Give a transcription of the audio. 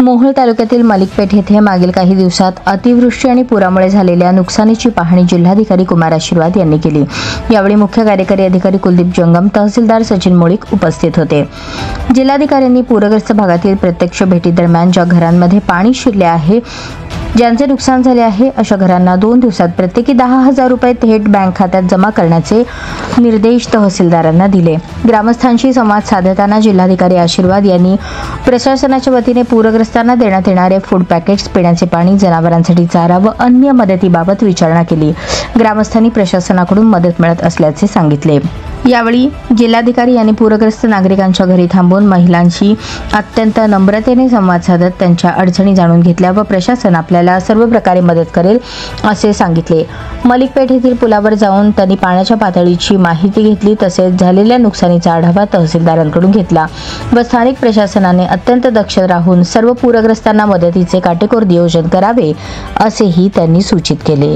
मोहोळ तालुक्यातील मलिकपेठ येथे मागील काही दिवसात अतिवृष्टी आणि पुरामुळे झालेल्या नुकसानीची पाहणी जिल्हाधिकारी कुमार आशीर्वाद यांनी केली। यावेळी मुख्य कार्यकारी अधिकारी कुलदीप जंगम, तहसीलदार सचिन मोळीक उपस्थित होते। जिल्हाधिकाऱ्यांनी पूरग्रस्त भागातील प्रत्यक्ष भेटीदरम्यान ज्या घरांमध्ये पाणी शिरले आहे, ज्यांचे नुकसान झाले आहे, अशा घरांना 2 दिवसात प्रत्येकी 10,000 रुपये थेट बँक खात्यात जमा करण्याचे निर्देश तहसीलदारांना दिले। ग्रामस्थांशी संवाद साधताना जिल्हाधिकारी आशीर्वाद यांनी प्रशासनाच्या वतीने पूरग्रस्तांना देण्यात येणारे फूड पॅकेट्स, पिण्याचे पाणी, जनावरांसाठी चारा व अन्य मदतीबाबत विचारणा केली। ग्रामस्थांनी प्रशासनाकडून मदत मिळत असल्याचे सांगितले। यावेळी जिल्हाधिकारी यांनी पूरग्रस्त नागरिकांच्या घरी थांबून महिलांशी अत्यंत नम्रतेने संवाद साधत त्यांच्या अडचणी जाणून घेतल्या व प्रशासन आपल्याला सर्व प्रकारे मदत करेल असे सांगितले। मलिकपेठ येथील पुलावर जाऊन त्यांनी पाण्याच्या पातळीची माहिती घेतली, तसेच झालेल्या नुकसानीचा आढावा तहसीलदारांकडून घेतला व स्थानिक प्रशासनाने अत्यंत दक्ष राहून सर्व पूरग्रस्तांना मदतीचे काटेकोर नियोजन करावे असेही त्यांनी सूचित केले।